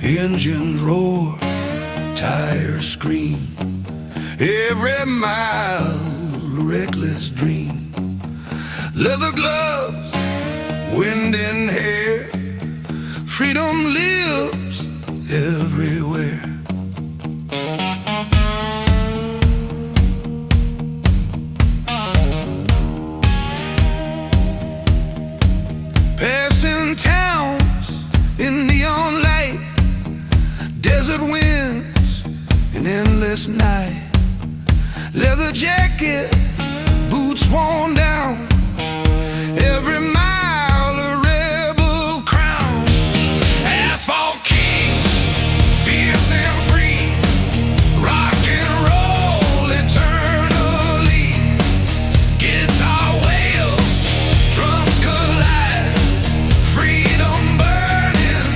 Engines roar, tires scream, every mile a reckless dream. Leather gloves, wind in hair, freedom lives everywhere. Passing towns in neon light, desert winds, an endless night. Leather jacket, boots worn down, every mile a rebel crown. Asphalt kings, fierce and free, rock and roll eternally. Guitar wails, drums collide, freedom burning,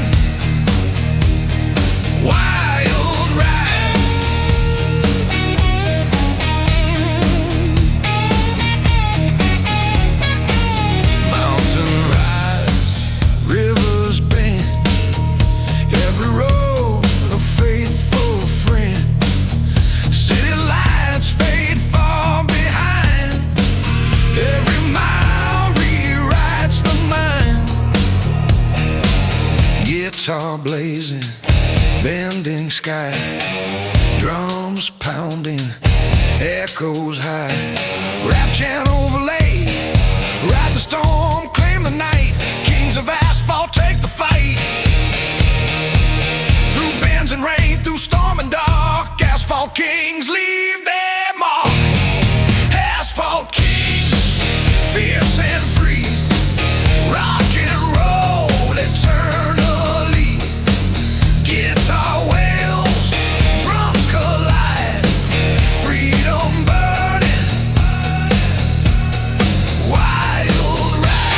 wild ride. Mountain rise, rivers bend, every road a faithful friend. City lights fade far behind, every mile rewrites the mind. Guitar blazing, bending sky, drums pounding, echoes high. Rap chant overlay, ride the storm, claim the night. Kings of asphalt take the fight. Through bends and rain, through storm and dark, asphalt kings leave their mark. Asphalt kings, fierce and free, rock and roll eternally. Guitar wails, drums collide, freedom burning, wild ride.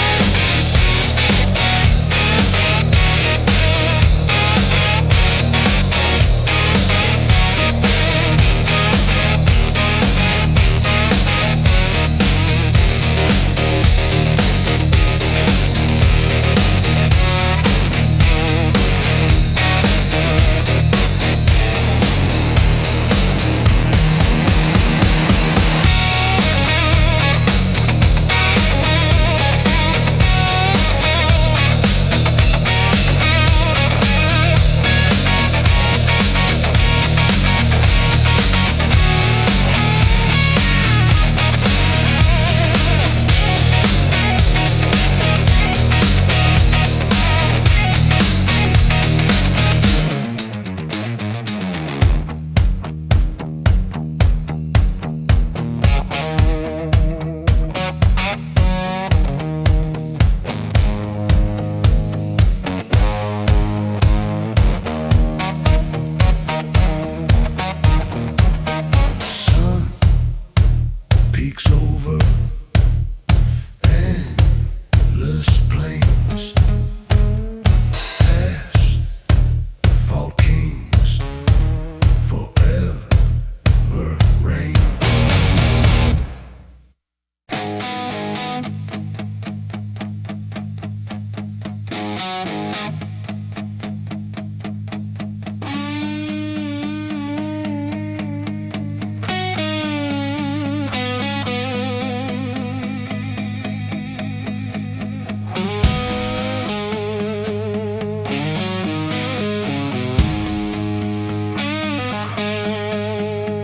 Sun peeks over endless plains, asphalt kings forever reign.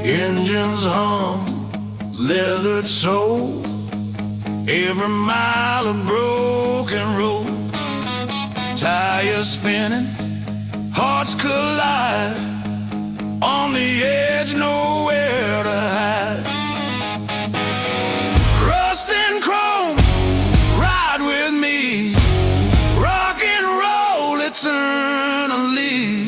Engines hum, leathered soul, every mile a broken road. Tires spinning, hearts collide, on the edge, nowhere to hide. Rust and chrome, ride with me, rock and roll eternally.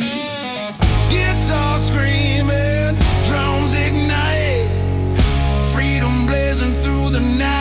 Guitar screaming, drums ignite, freedom blazing through the night.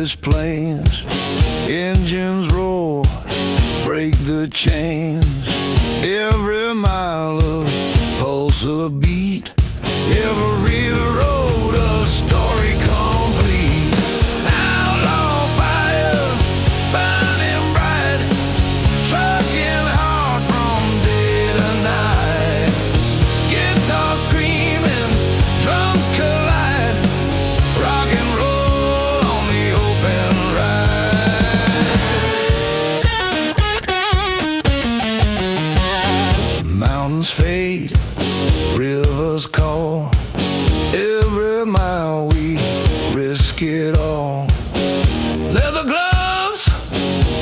endless plains, engines roar, break the chains. Every mile a pulse, a beat, every road a story complete. Outlaw fire, burning bright, trucking hard from day to night. Guitar screaming, drums collide, rock and roll on the open ride. Mountains fade, rivers call, every mile we risk it all. Leather gloves,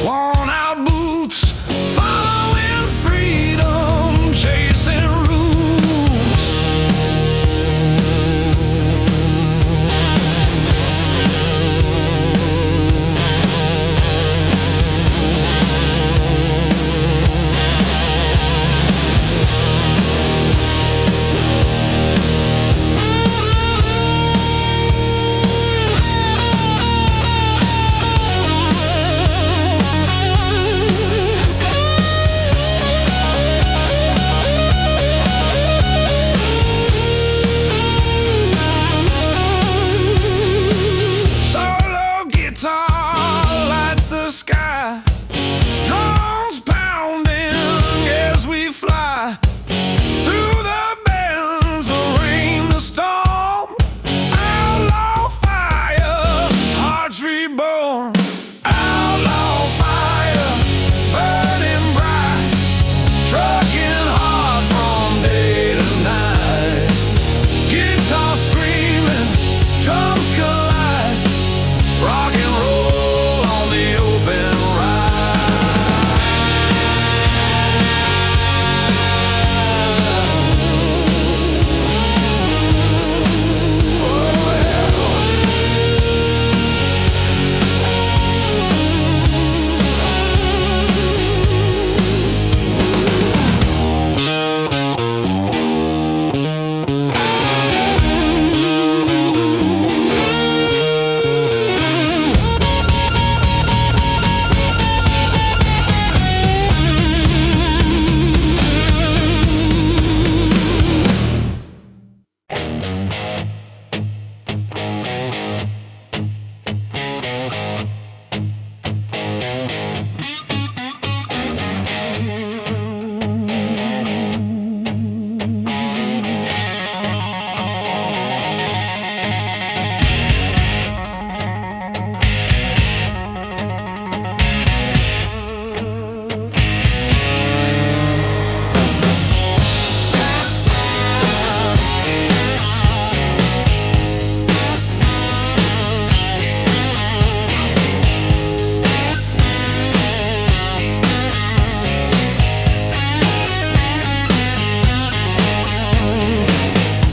worn out boots, following freedom, chasing roots.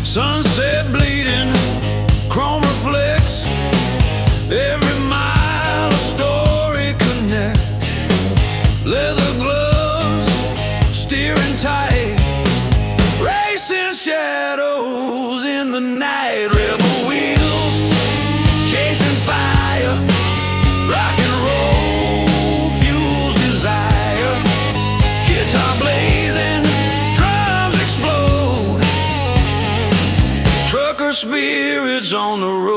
Sunset bleeding, chrome reflects, every mile a story connects. Leather gloves, steering tight, racing shadows in the night. Rebel wheels, chasing fire, rock and roll fuels desire. Guitar blazing, drums explode, trucker spirits on the road.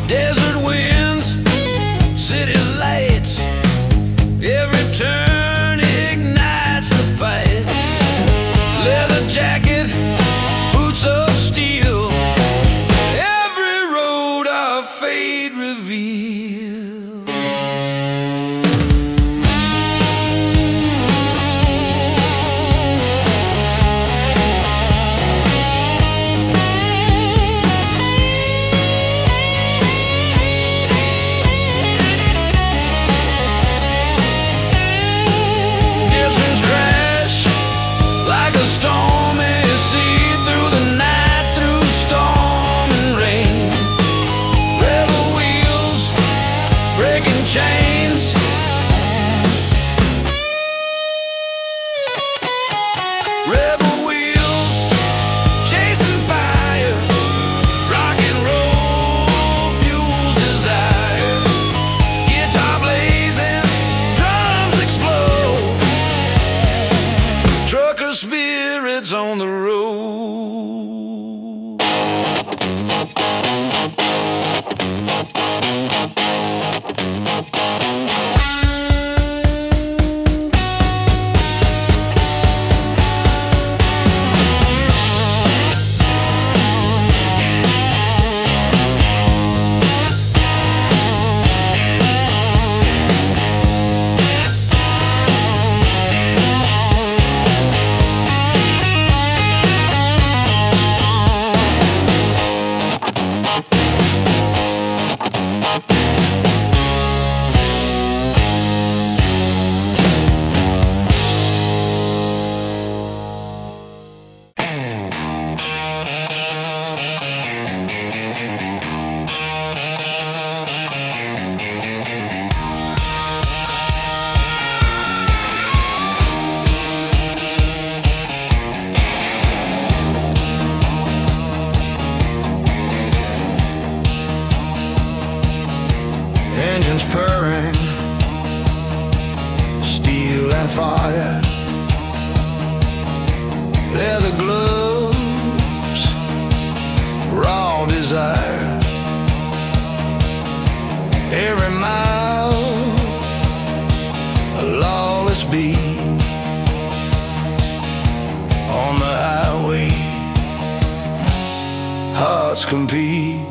Desert winds, city lights, every turn ignites the fight. Leather jacket, boots of steel, engines purring, steel and fire, leather gloves, raw desire. Every mile a lawless beat on the highway, hearts compete.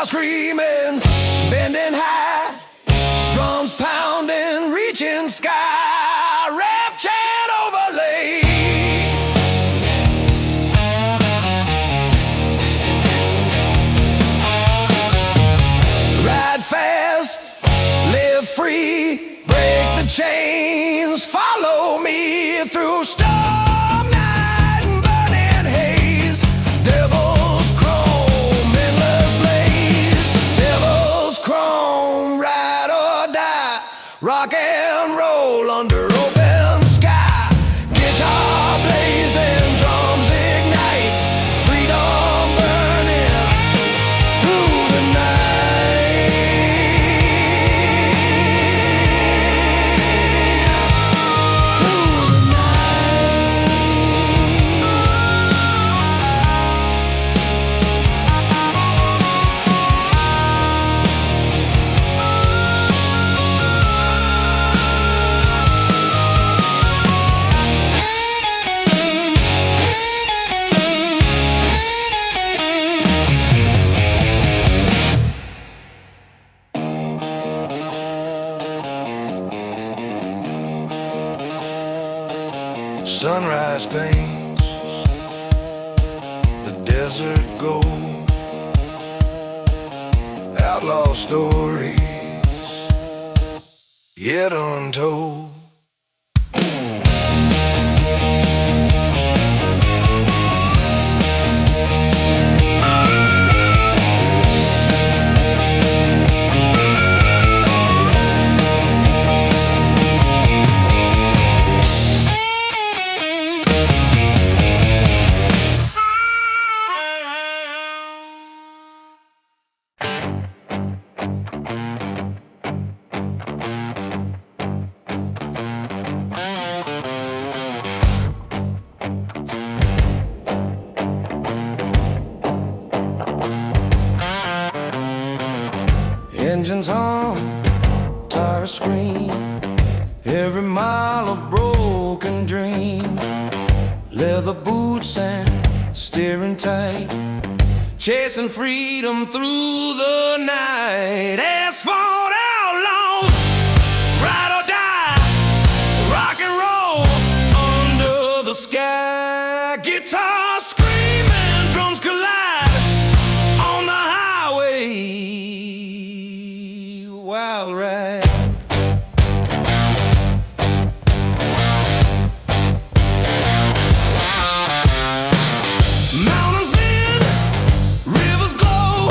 Screaming, bending high, drums pounding, reaching sky, rap chant overlay. Ride fast, live free, break the chains, follow me through storm. Rock and roll under open sky, guitar blazing, drums ignite, freedom burning through the night. Through the sunrise paints the desert gold, outlaw stories yet untold. Engines hum, tires scream, every mile a broken dream. Leather boots and steering tight, chasing freedom through the night. Asphalt outlaws, ride or die, rock and roll under the sky. Guitar screaming, drums collide on the highway, wild ride. Mountains bend, rivers glow,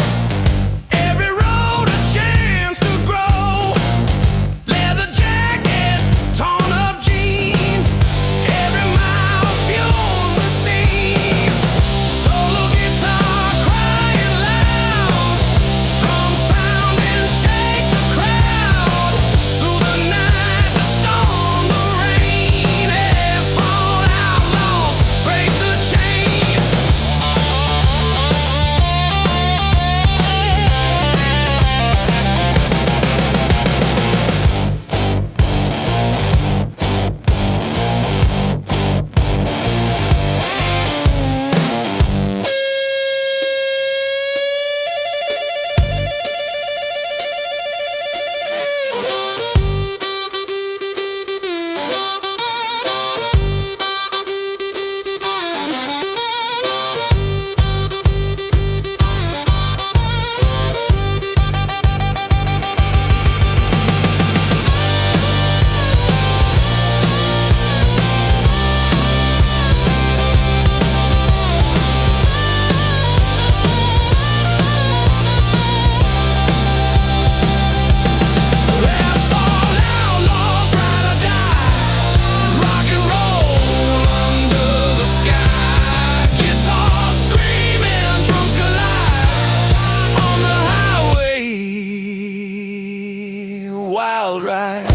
every road a chance to grow. Leather jacket, torn up jeans. wild ride.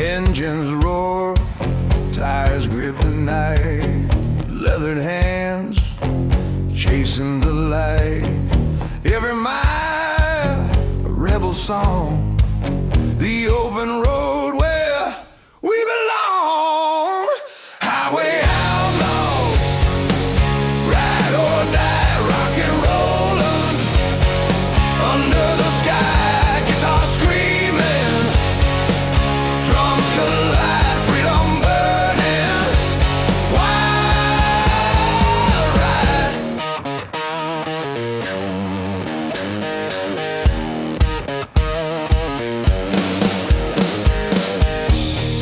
Engines roar, tires grip the night, leathered hands chasing the light. Every mile a rebel song, the open road where we belong. Highway outlaws, ride or die, rock and rollin' under the sky, guitar screaming, drums collide, freedom burning, wild ride.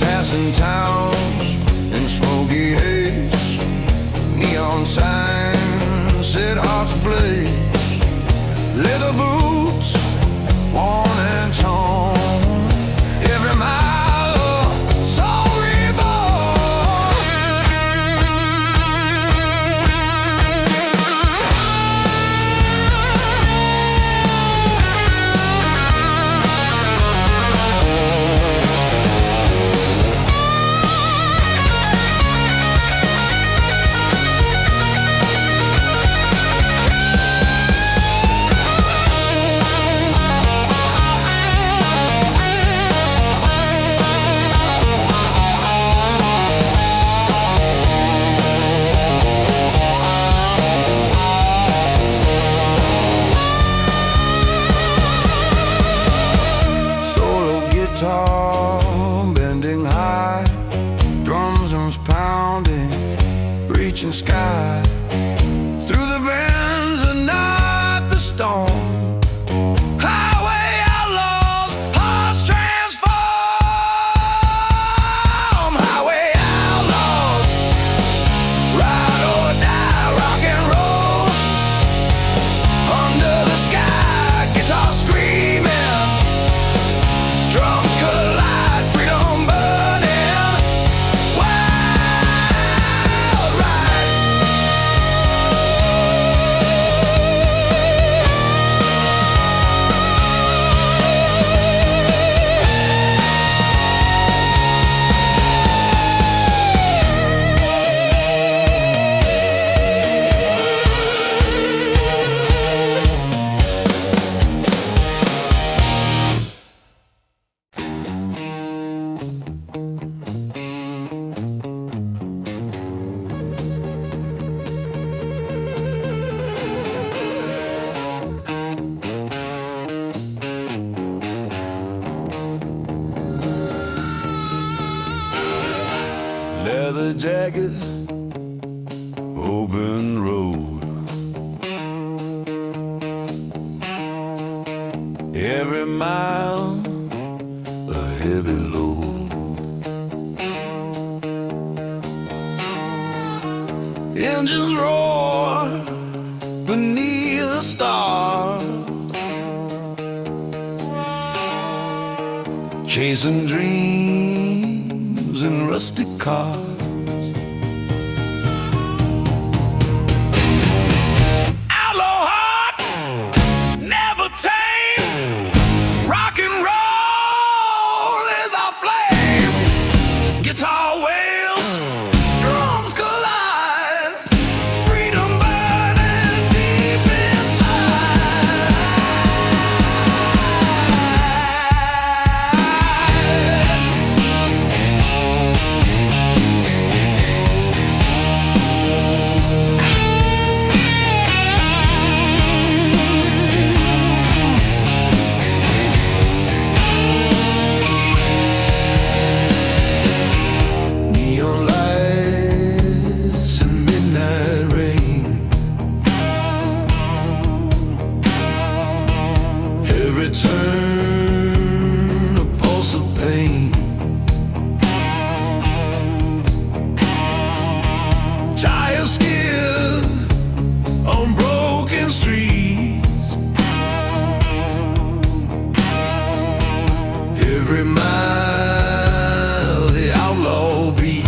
Passing towns in smoky haze, neon signs set hearts ablaze, leather boots worn and torn, every mile a soul reborn. Guitar bending high, drums pounding, reaching sky, through the bends and not the storm. Highway outlaws, hearts transform. Highway outlaws, ride or die, rock and roll under the sky, guitar screaming, drums collide, freedom burning, wild ride. Leather jacket, open road, every mile a heavy load. Engines roar beneath the stars, chasing dreams in rustic cars. Outlaw heart, never tame, rock and roll is our flame. Guitar wails, drums collide, freedom burning deep inside. every mile the outlaw beat.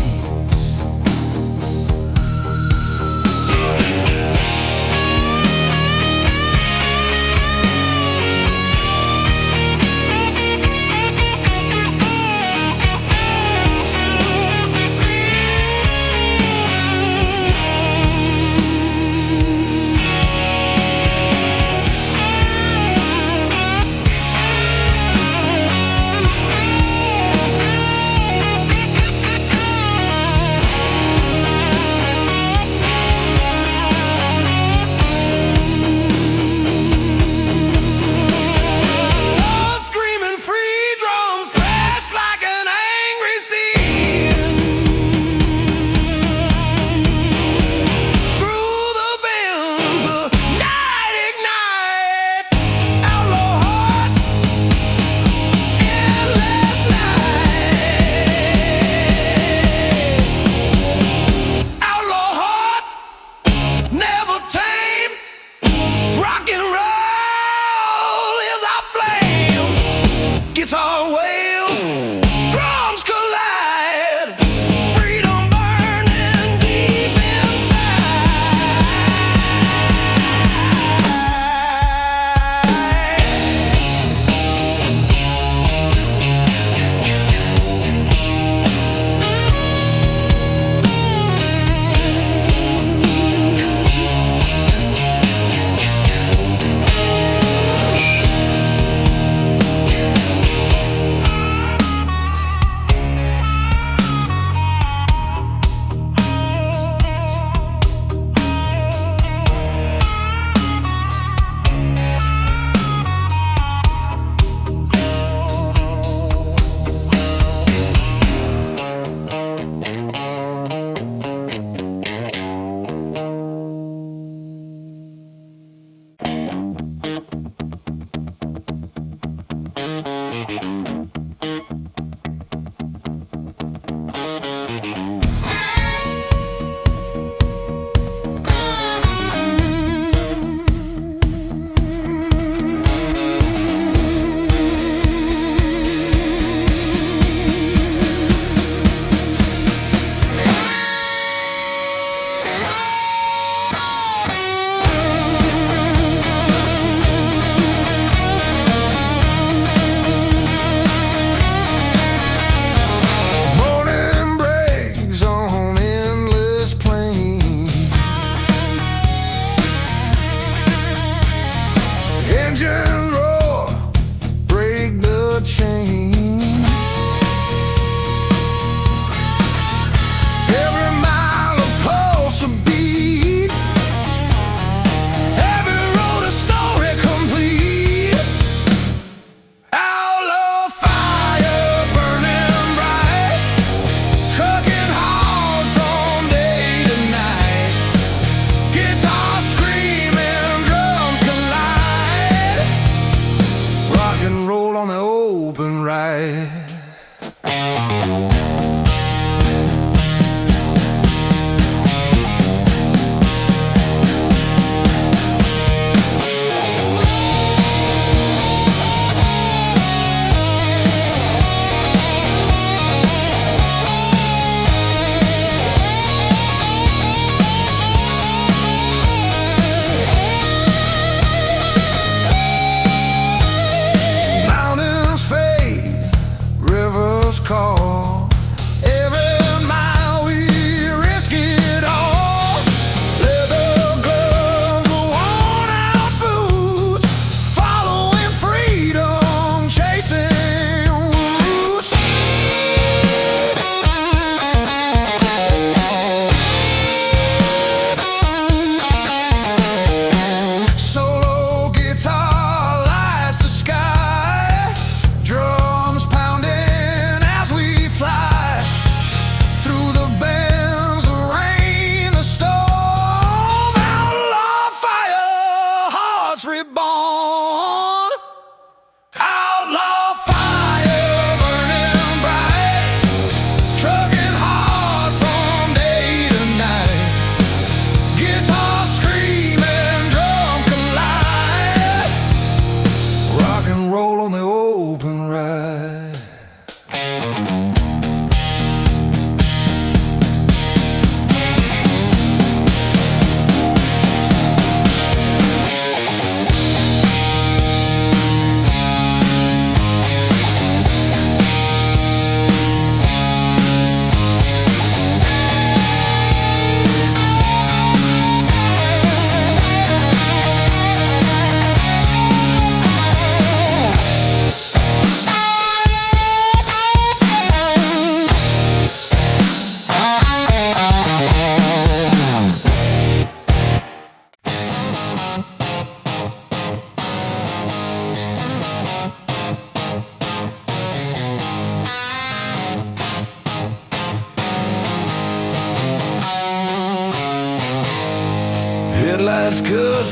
headlights cut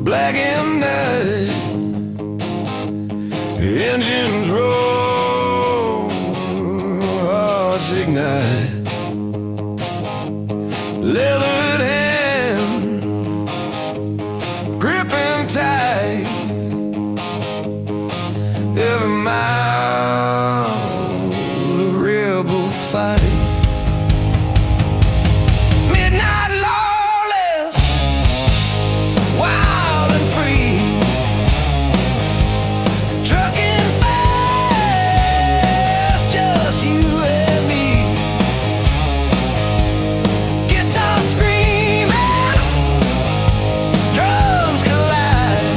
black and night, engines roll, hearts ignite, leathered hand gripping tight, every mile a rebel fight. Midnight lawless, wild and free, trucking fast, just you and me. Guitar screaming, drums collide,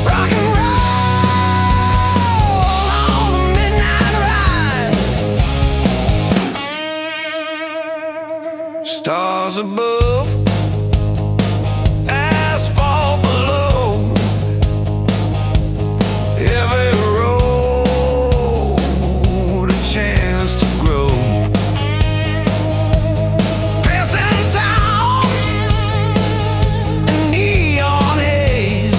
rock and roll on the midnight ride. Stars above, asphalt below, every road a chance to grow. Passing towns in neon haze,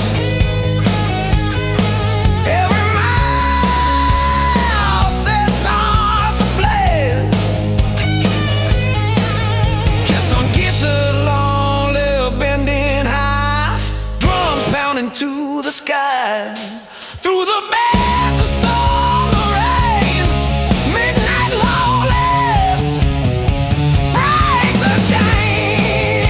every mile sets hearts ablaze. Kiss on guitar long, little bending high, drums pounding to the sky. Through the bands of storm or rain, midnight lawless, break the chain.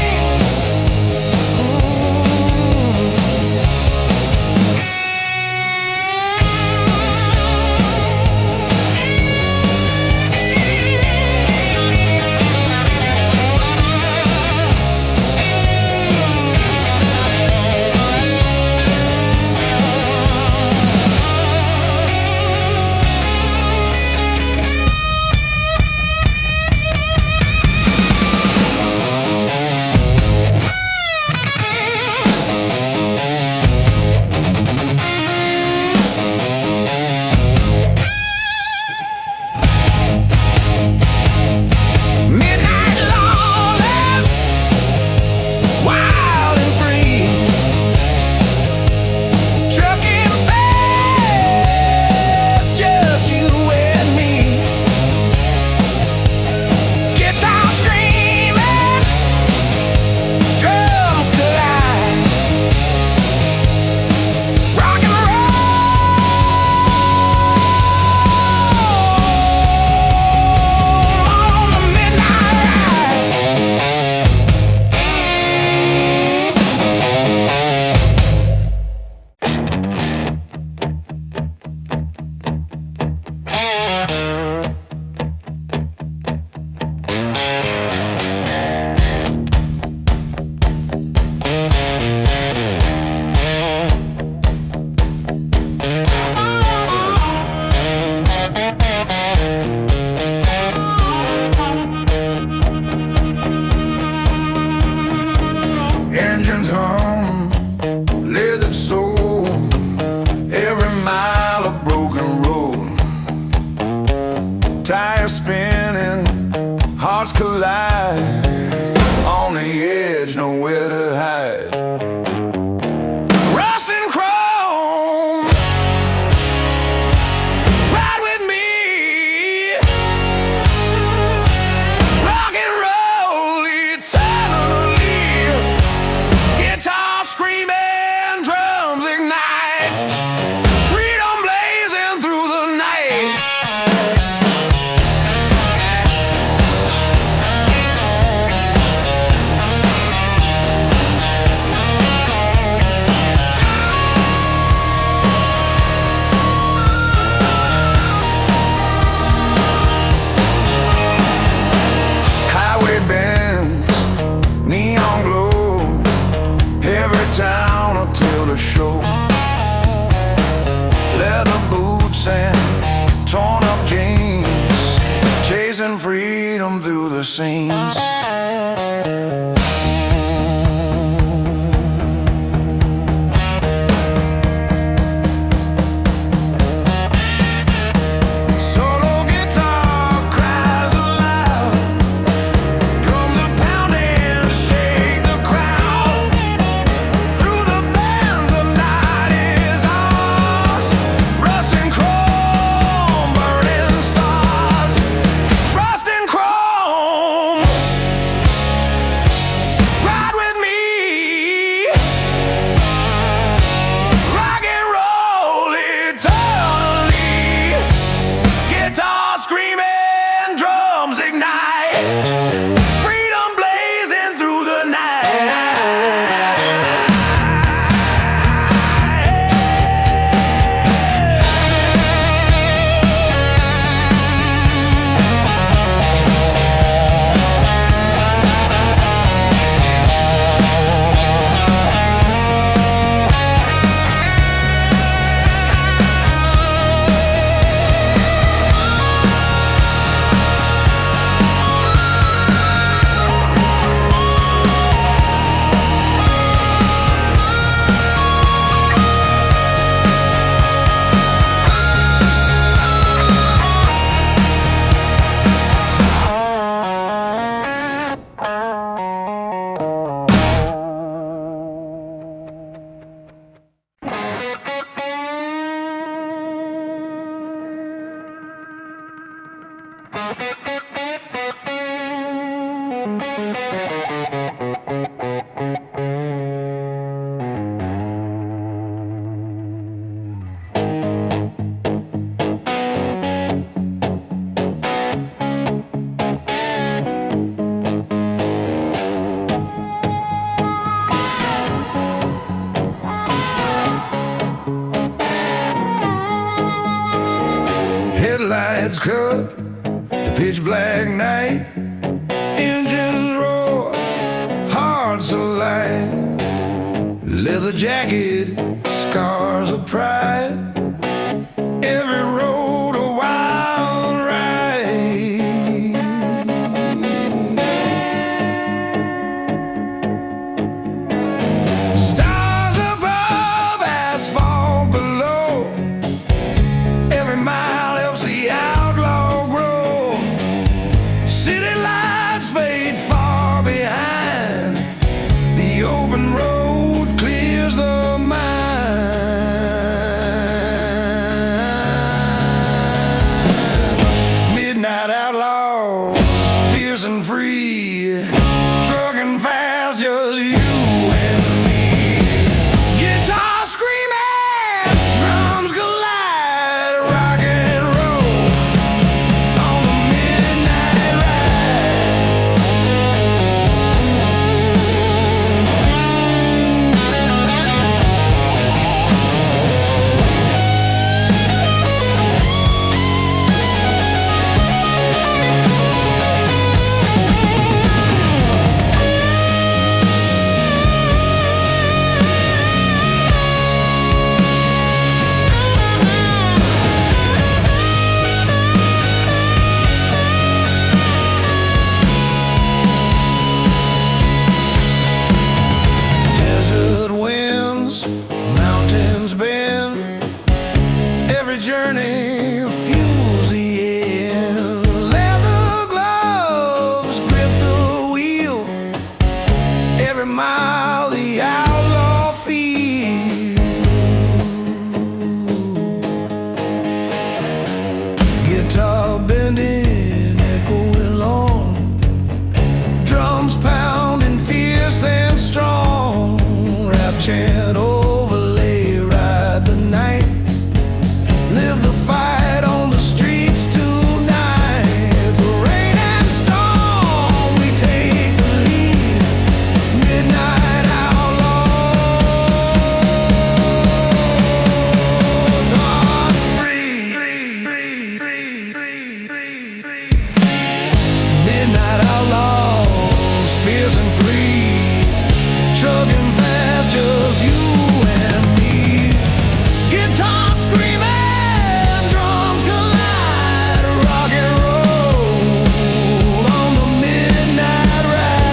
Midnight lawless, wild and free, trucking fast, just you and me. Guitar screaming, drums collide, rock and roll on the midnight ride. Engines hum, leathered soul, every mile a broken road. Tires spinning, hearts collide, on the edge, nowhere to hide. Rust and chrome, ride with me. Rock and roll eternally. Guitar screaming, drums ignite, freedom blazing through the night. Highway bends, neon glow, every town will tell the show. Leather boots and torn up jeans, chasing freedom through the scenes. Solo guitar cries aloud, Streetlights cut the pitch black night. Engines roar, hearts alight. Leather jacket, scars of pride. Every road a wild ride. Stars above, asphalt below. Every mile helps the outlaw grow. City lights fade far behind. The open road clears the mind. Midnight outlaws, fierce and free, trucking fast, just you and me. Guitar screaming, drums collide, rock and roll on the midnight ride. Desert winds, mountains bend. Every journey fuels the end. Leather gloves grip the wheel. Every mile the outlaw feels. Guitar bending, echoing long. Drums pounding fierce and strong. Rap chant overlay, ride the night. Live the fight on the streets tonight. Through rain and storm, we take the lead. Midnight outlaws, hearts free. Midnight outlaws, fierce and free, chugging fast, just you and me. Guitar screaming, drums collide, rock and roll on the midnight ride.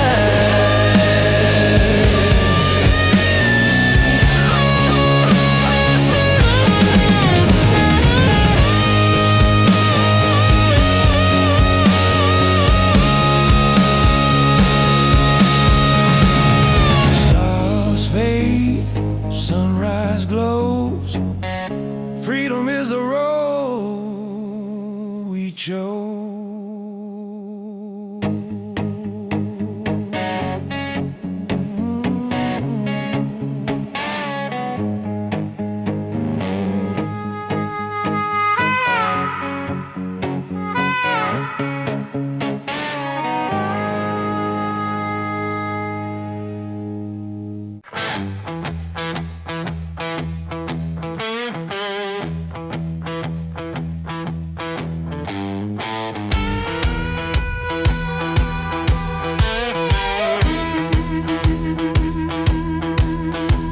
Stars fade, sunrise glows. Freedom is the road we chose.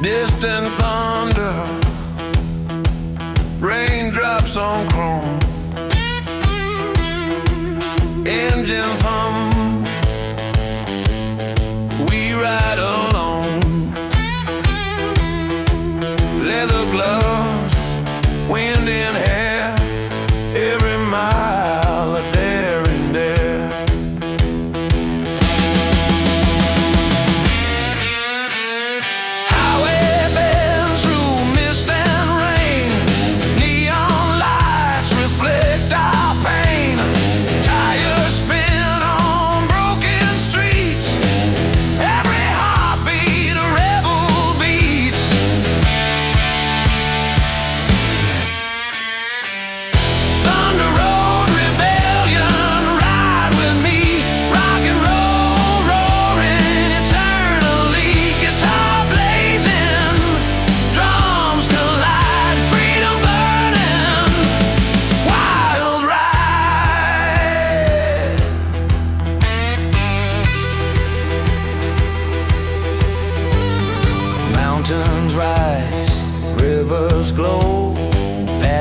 Distant thunder, raindrops on chrome. Engines hum, we ride alone. Leather gloves, wind in hair. Every mile a daring dare. Highway bends through mist and rain. Neon lights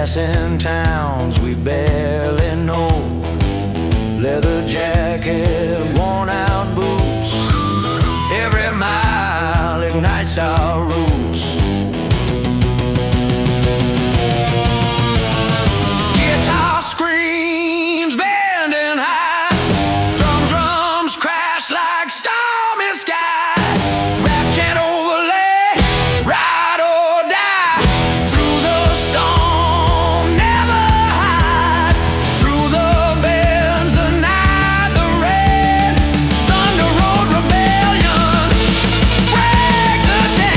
passing towns we barely know. Leather jacket, worn out boots. Every mile ignites our roots. Guitar screams bending high. Drums crash like stormy sky. Rap chant overlay, ride or die. Through the storm, never hide. Through the bends, the night, the rain. Thunder road rebellion, break the chain.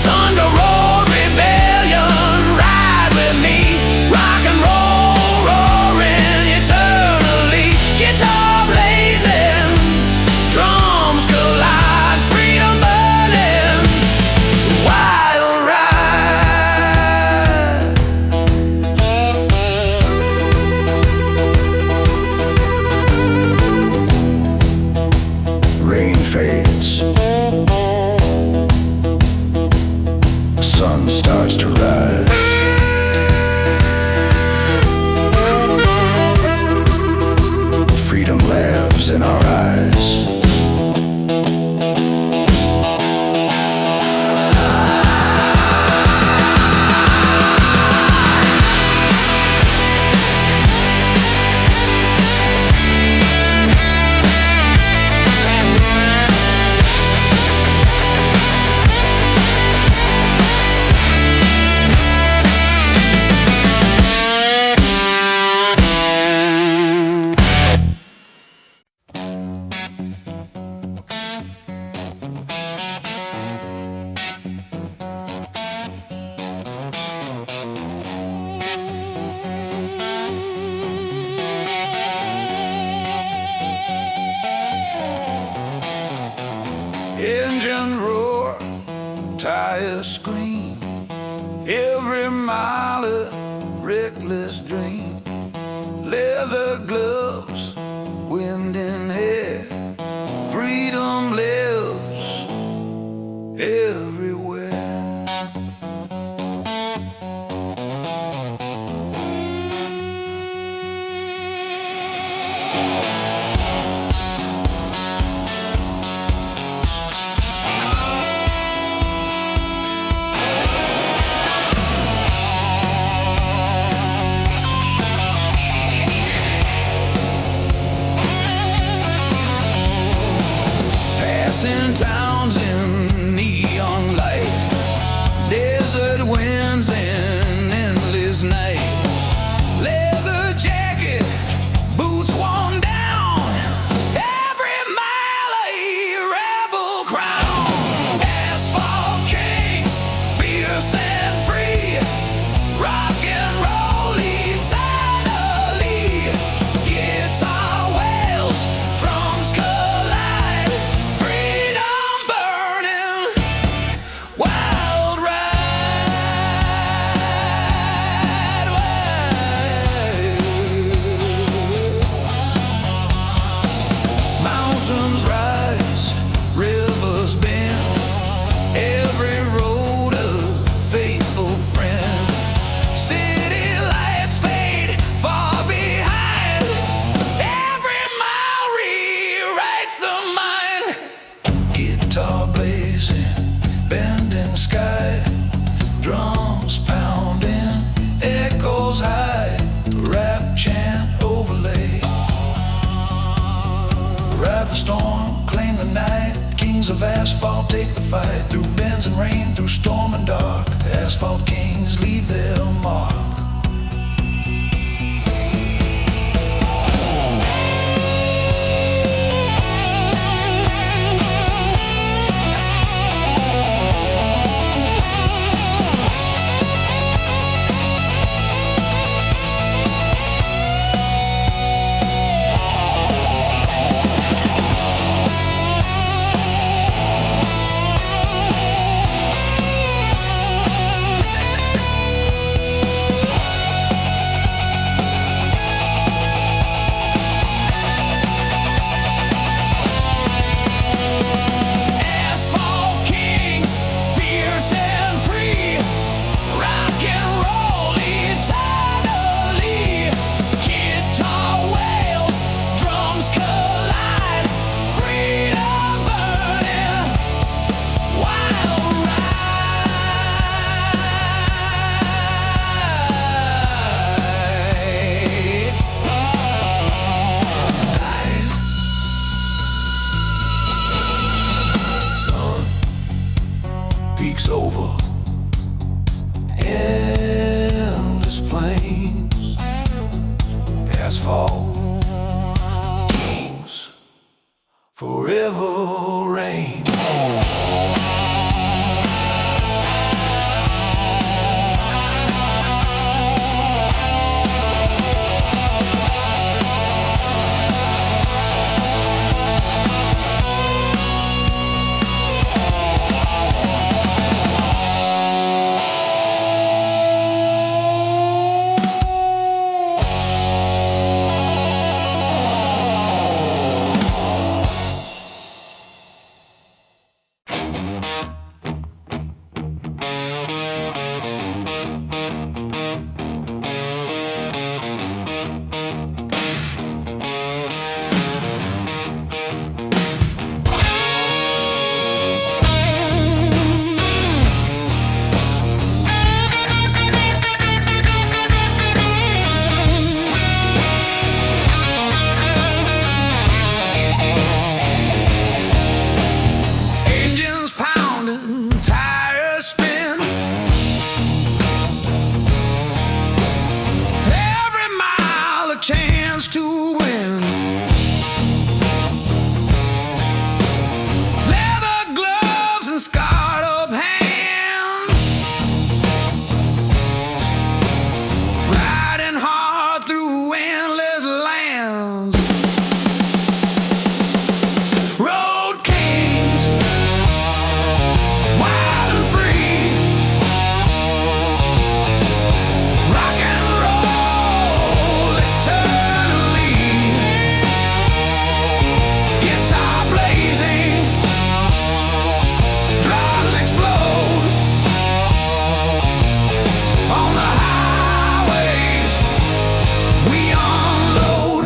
Thunder road rebellion, ride with me. Rock and roll roaring eternally. Guitar blazing, drums collide. Freedom burning, wild ride. Rain fades, sun starts to rise. Freedom lives in our eyes. Engine roar, tires scream. Every mile a reckless dream. Leather gloves, wind in hair. Freedom lives everywhere. Passing towns in neon light. Desert winds in endless night. Leather jacket, boots worn down. Every mile a rebel crown. Asphalt kings, fierce and free. Rock and roll eternally. Guitar wails, drums collide. Freedom burning, wild ride. Mountains rise, rivers bend. Every road a faithful friend. City lights fade far behind. Every mile rewrites the mind. Guitar blazing, bending sky. Drums pounding, echoes high. Rap chant overlay. Ride the storm, claim the night. Kings of asphalt take the fight. Through bends and rain, through storm and dark. Asphalt kings leave their mark. peaks over endless plains, asphalt kings forever reign. Chance to win. Leather gloves and scarred up hands, riding hard through endless lands. Road kings, wild and free, rock and roll eternally. Guitar blazing, drums explode on the highways. We unload.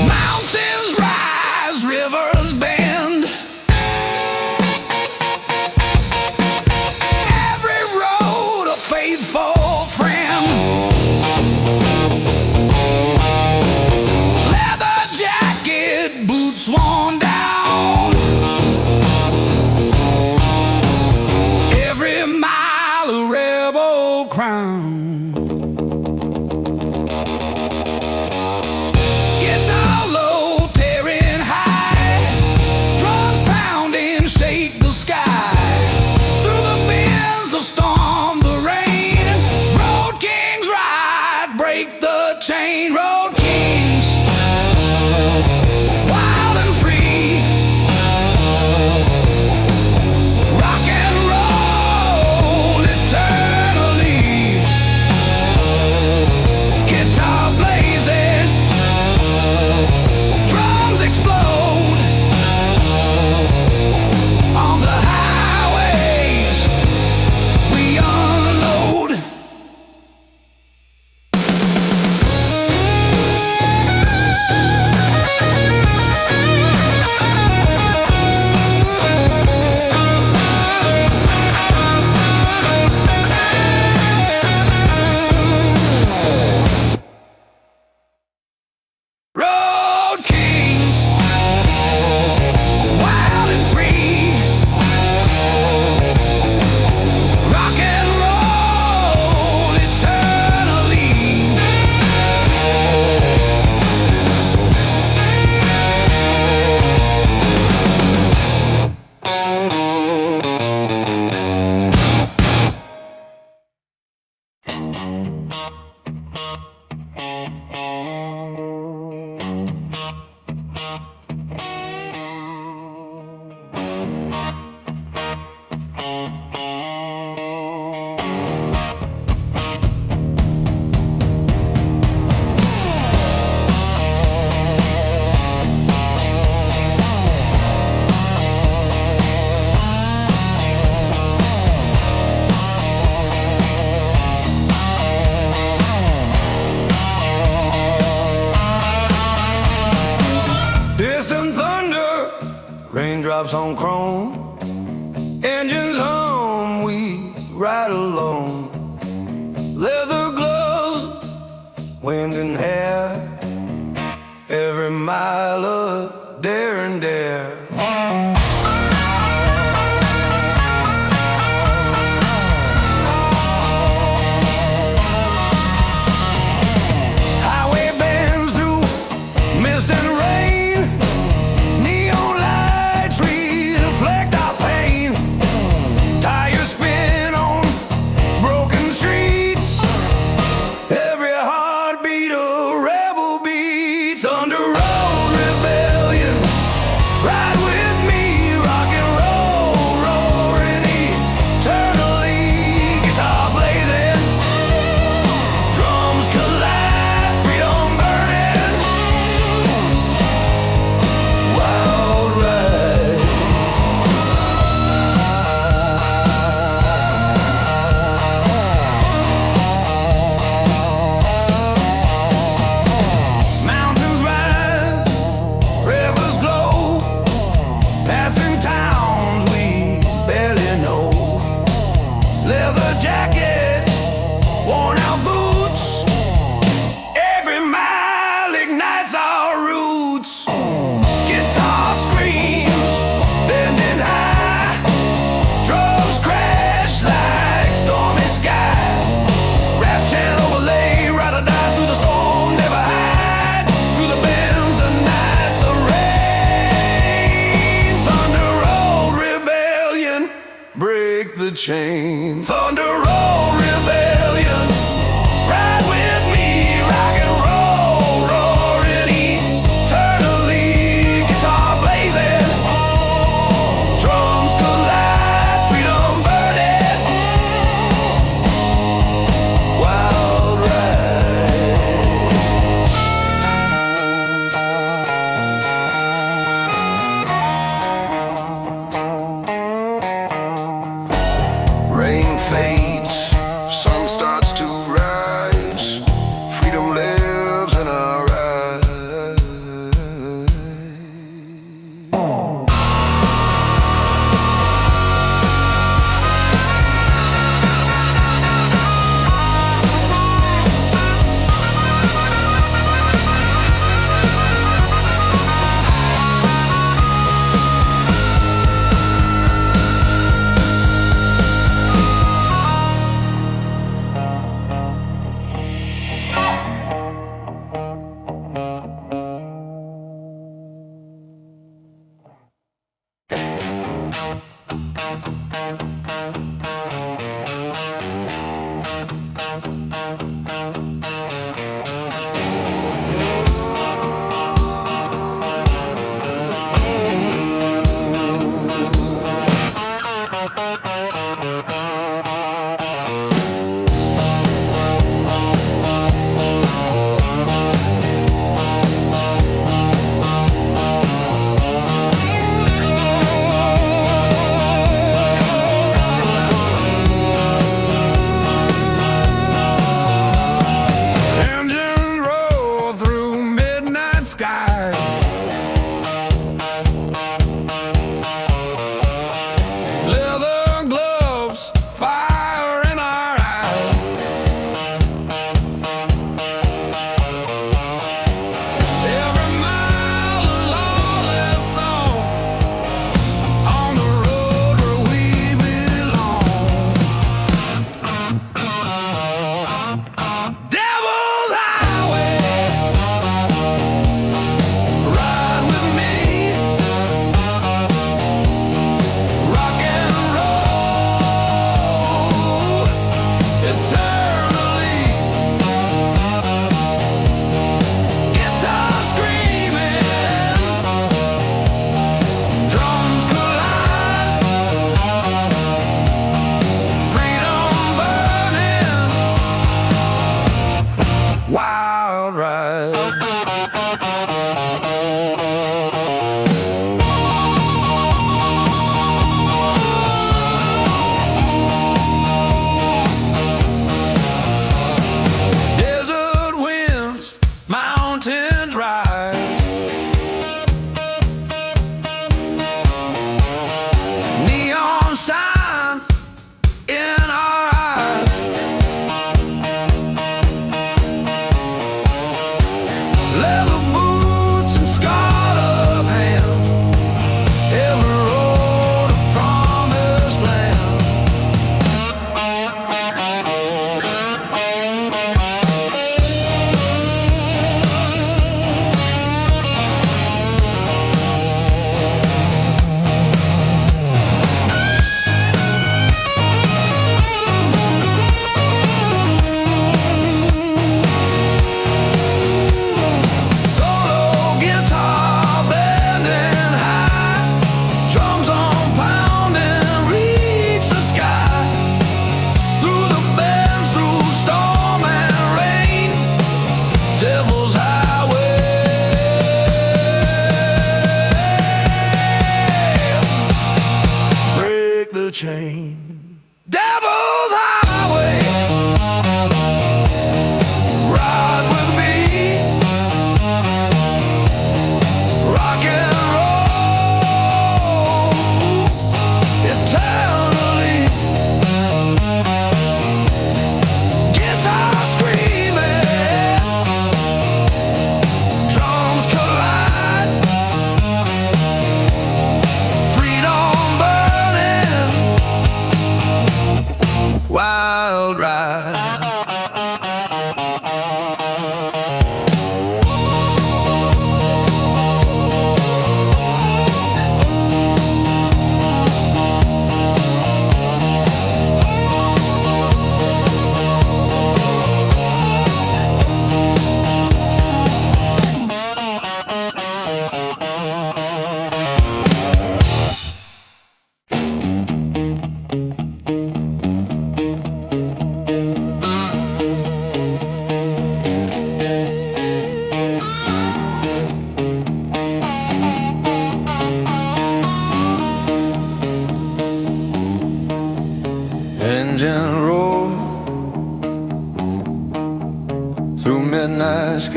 Mountains rise, rivers bend. Every road a faithful friend. Leather jacket, boots worn down. Every mile a rebel crown. Guitar low, tearing high, drums pounding, shake the sky. Through the winds, the storm, the rain, road kings ride, break the chain. Road kings, wild and free. raindrops on chrome, engines hum, we ride alone. Leather gloves, wind and hair, every mile of dare and dare. Highway bends through mist and rain, neon lights reflect our pain. Tires spin on broken streets, every heartbeat a rebel beats. Under road rebellion,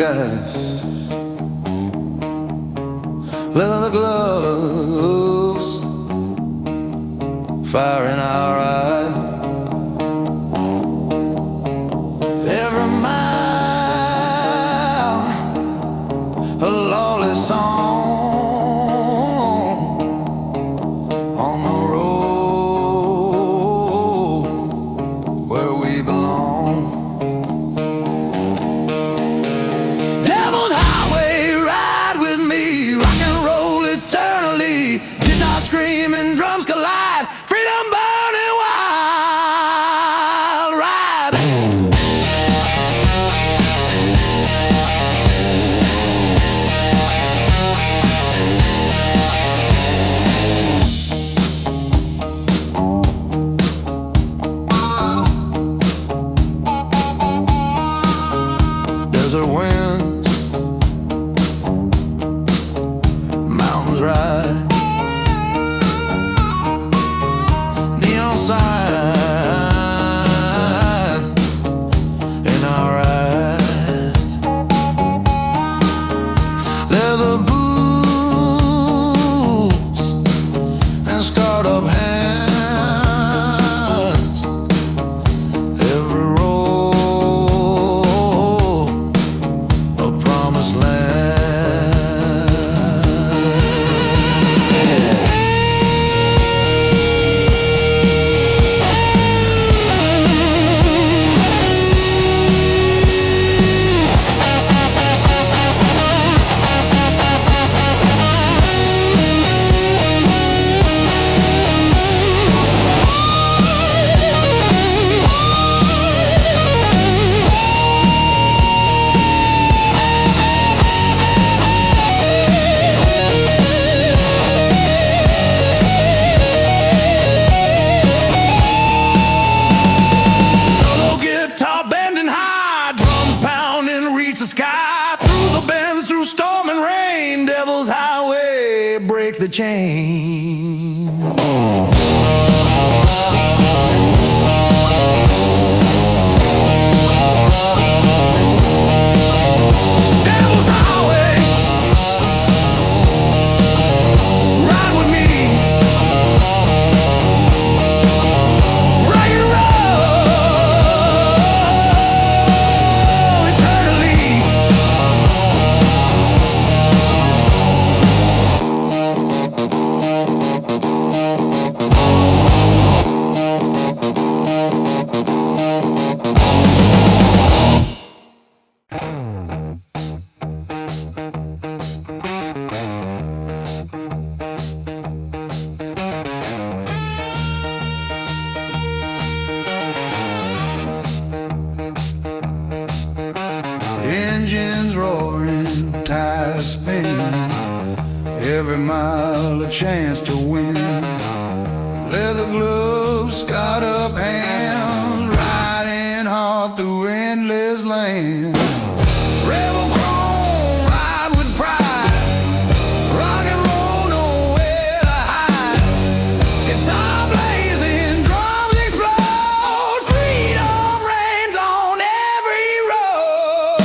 skies, leather gloves, fire in our eyes. Every mile, a lawless song on the road where we belong. Devil's Highway, ride with me, rock and roll eternally. Guitar screaming, drums collide, freedom burning wild ride. Desert winds, mountains ride, neon sign in our eyes, leather boots and scarred up hands. Every road a promised the sky, through the bends, through storm and rain. Devil's Highway, break the chain. Devil's Highway, ride with me, rock and roll eternally. Engines roaring, tires spinning, every mile a chance to win. Leather gloves, scarred up hands, riding hard through endless land. Rebel chrome, ride with pride, rock and roll, nowhere to hide. Guitar blazing, drums explode, freedom reigns on every road.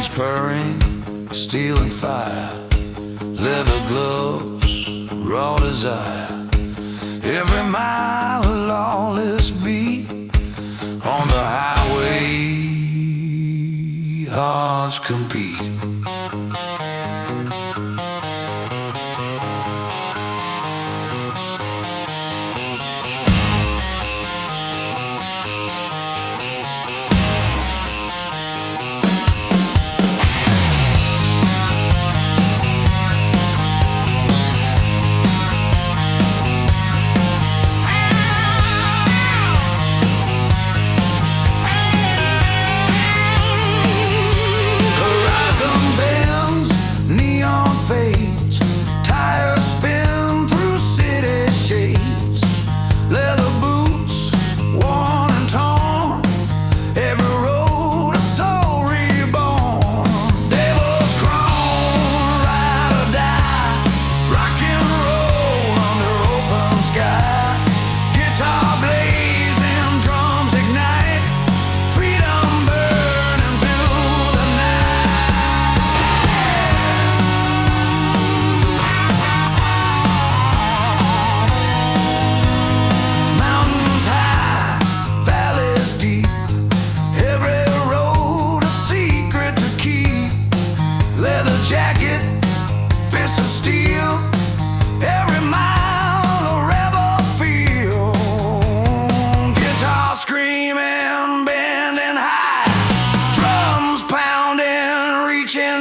Breeze purring, steel and fire, leather gloves, raw desire. Every mile a lawless beat on the highway, hearts compete.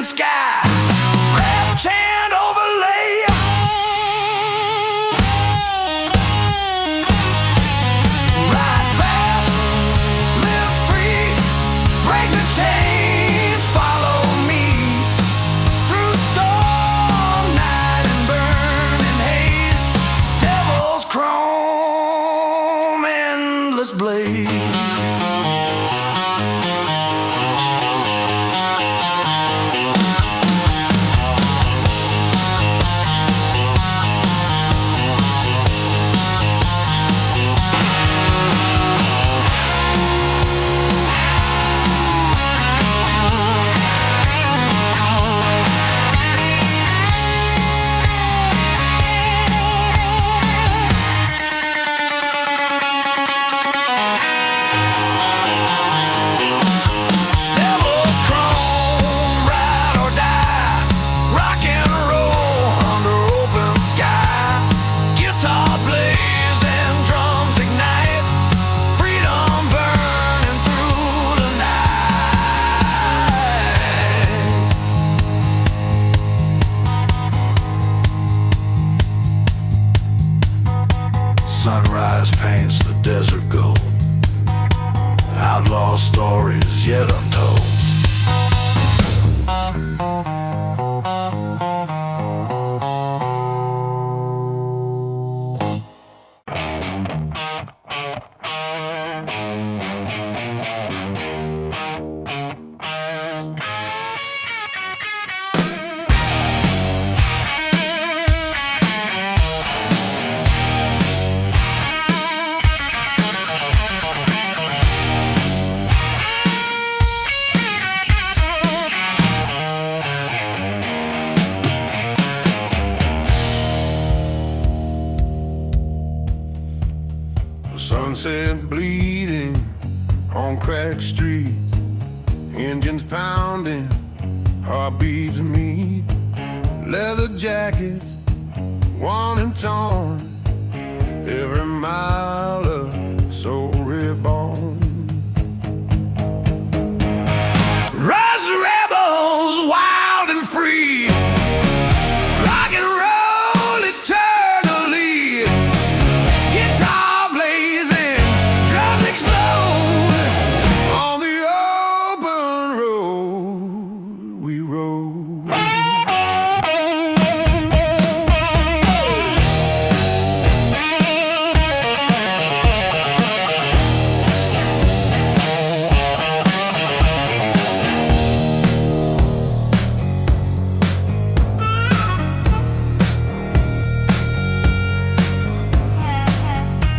Sky, grab chant overlay. Ride fast, live free, break the chains, follow me through storm, night and burning haze, devil's chrome, endless blaze. Sunrise paints the desert gold, outlaw stories yet untold. Sunset bleeding on cracked streets, engines pounding, heartbeats meet, leather jackets worn and torn, every mile of soul reborn. Rise rebels, wild and free, rock and roll eternally, guitar blazing, drums explode, on the open road we rode.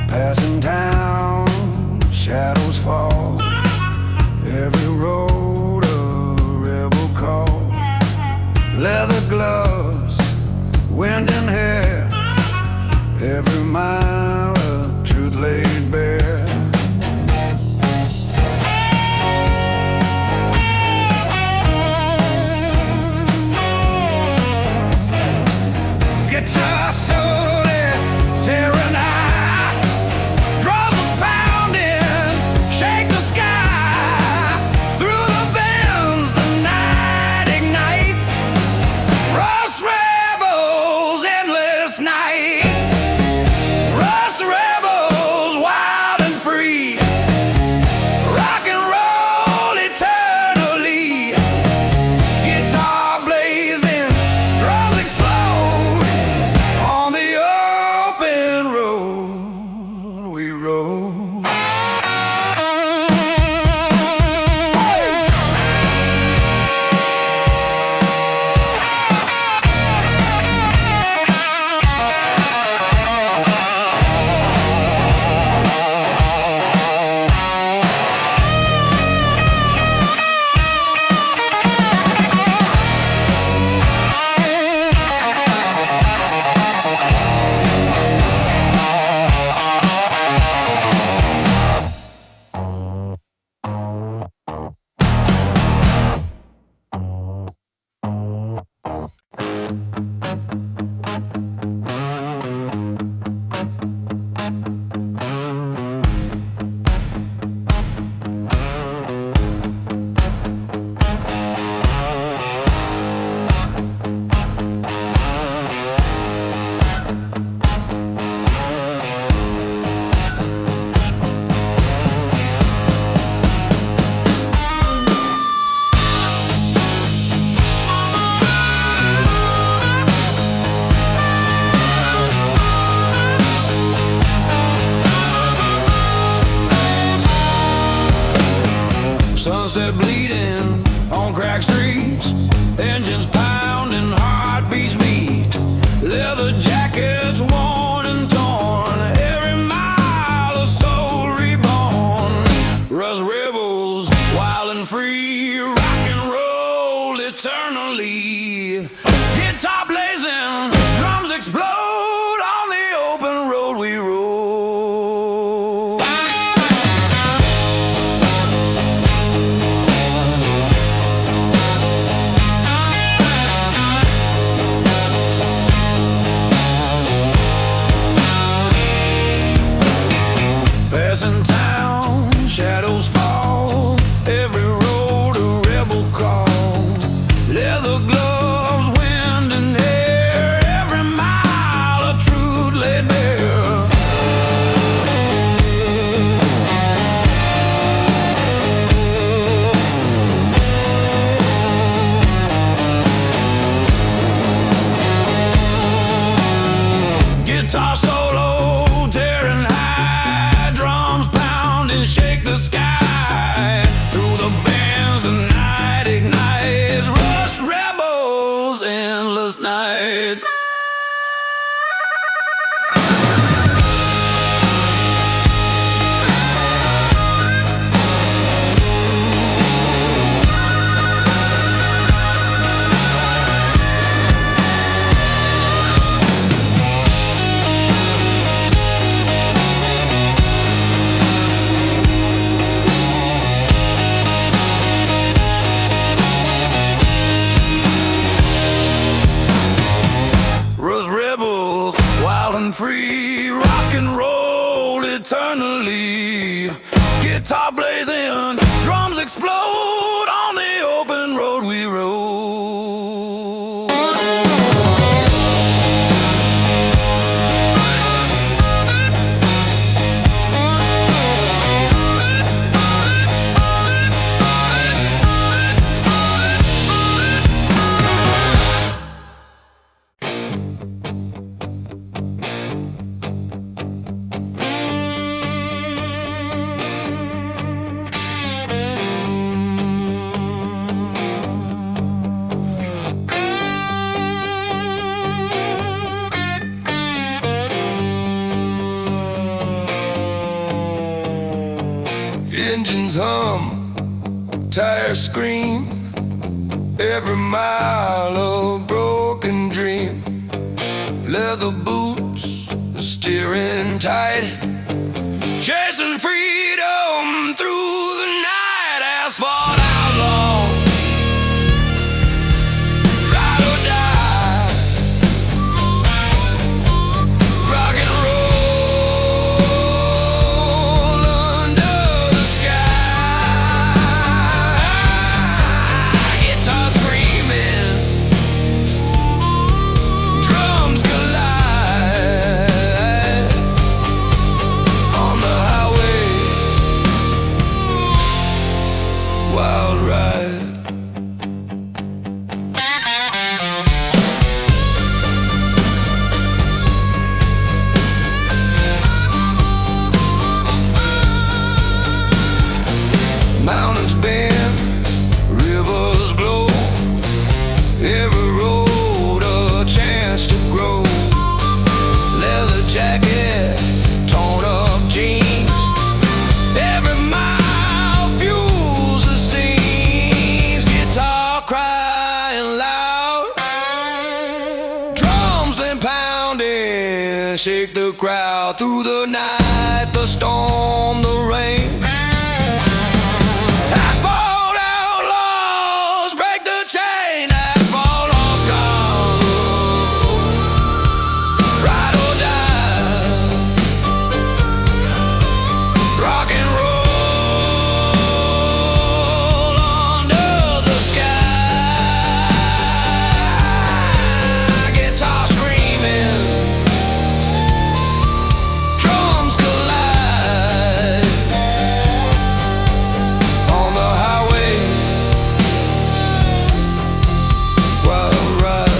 Passing down, shadows fall, every road a rebel call. leather gloves, wind and hair, every mile of truth laid bare. Guitar solo, tearing high, drums is pounding, shake the sky. Through the bends, the night ignites. Rust rebels, endless nights. Rust rebels, wild and free. Rock and roll eternally. Guitar blazing, drums explode. On the open road we rode. Sunset bleeding on cracked streets, engines pounding, heartbeats beat, leather jackets worn and torn, every mile a soul reborn. Rust rebels, wild and free, rock and roll eternally. Guitar blazing, drums explode, on the open road we roll. Passing town, shadows fall, every road a rebel call. Leather gloves, wind and air, every mile of truth laid bare. Guitar solo, tearing high, drums pounding, shake the sky. Through the bends, the night ignites. Rust rebels, endless nights. Rust rebels, wild and free, rock and roll eternally. Guitar blazing, drums explode, on the open road we roll. Engines hum, tires scream, every mile of broken dream. Leather boots, steering tight, chasing freedom through the night. Asphalt outlaw, ride or die, rock and roll under the sky. Guitar screaming, drums collide on the highway, wild ride. Mountains bend, rivers glow, every road a chance to grow. Leather jacket, torn up jeans, every mile fuels the scenes. Guitar crying loud, drums and pounding, shake the crowd through the night, the storm, the rain. Asphalt outlaws break the chain. Asphalt outlaws, ride or die, rock and roll under the sky. Guitar screaming, drums collide on the highway, wild ride.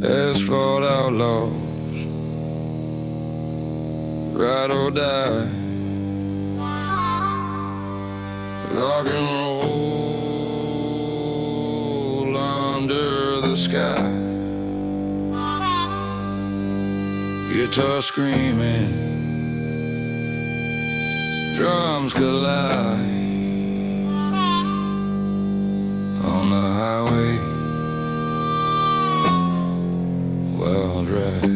Asphalt outlaws, ride or die, rock and roll under the sky. Guitar screaming, drums collide on the highway, wild ride.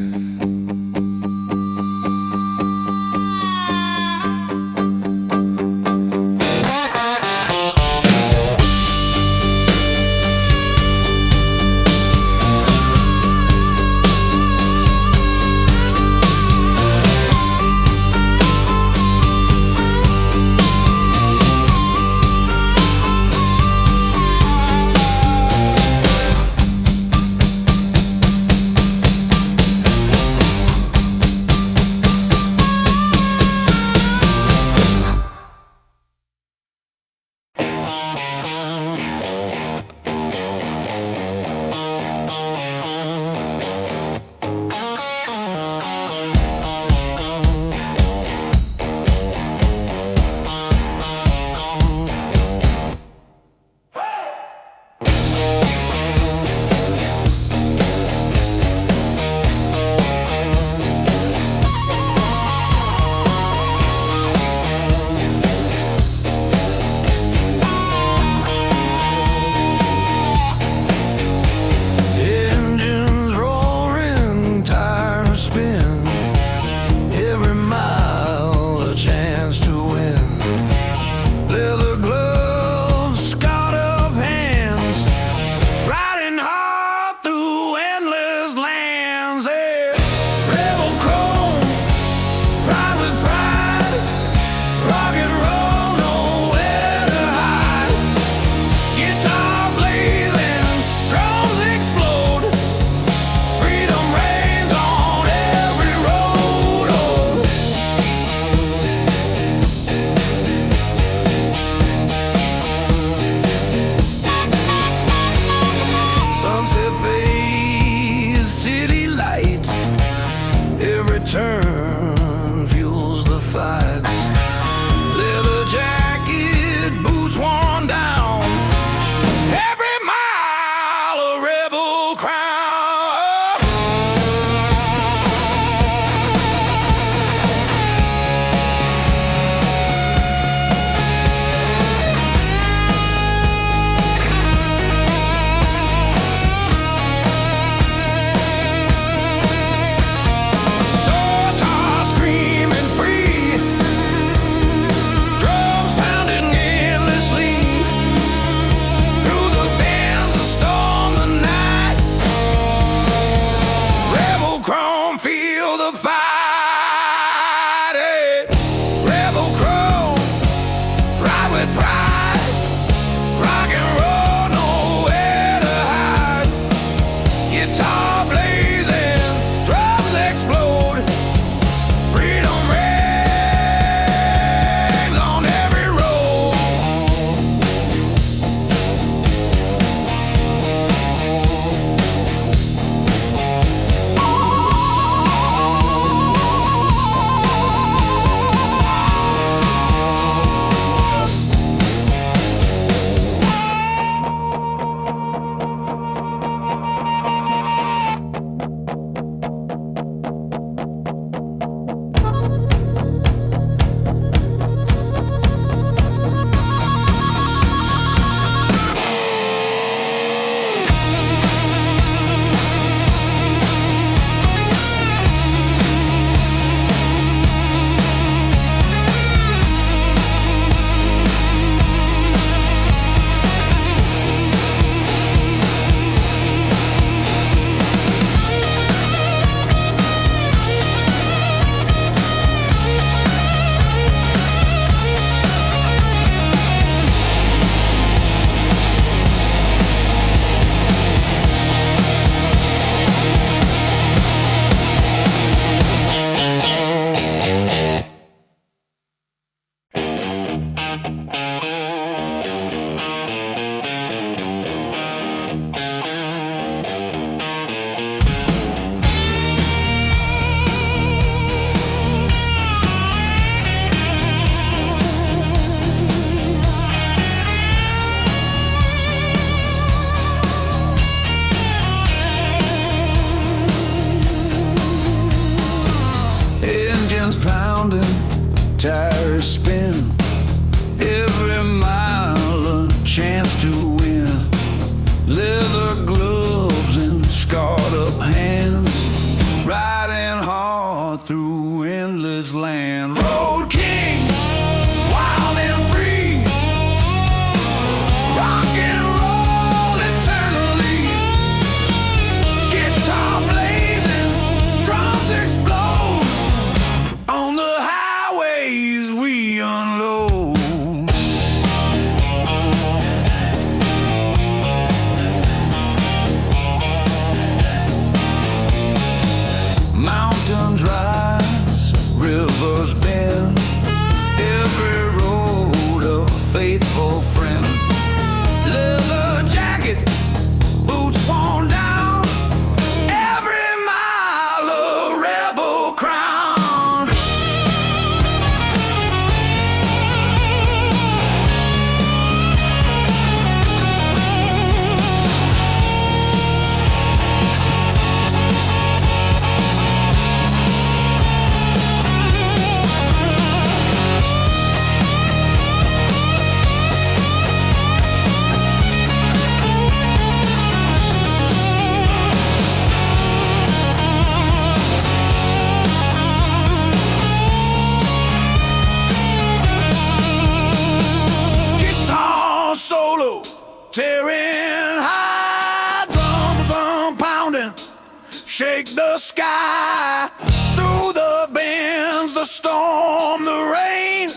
shake the sky. Through the bends, the storm, the rain,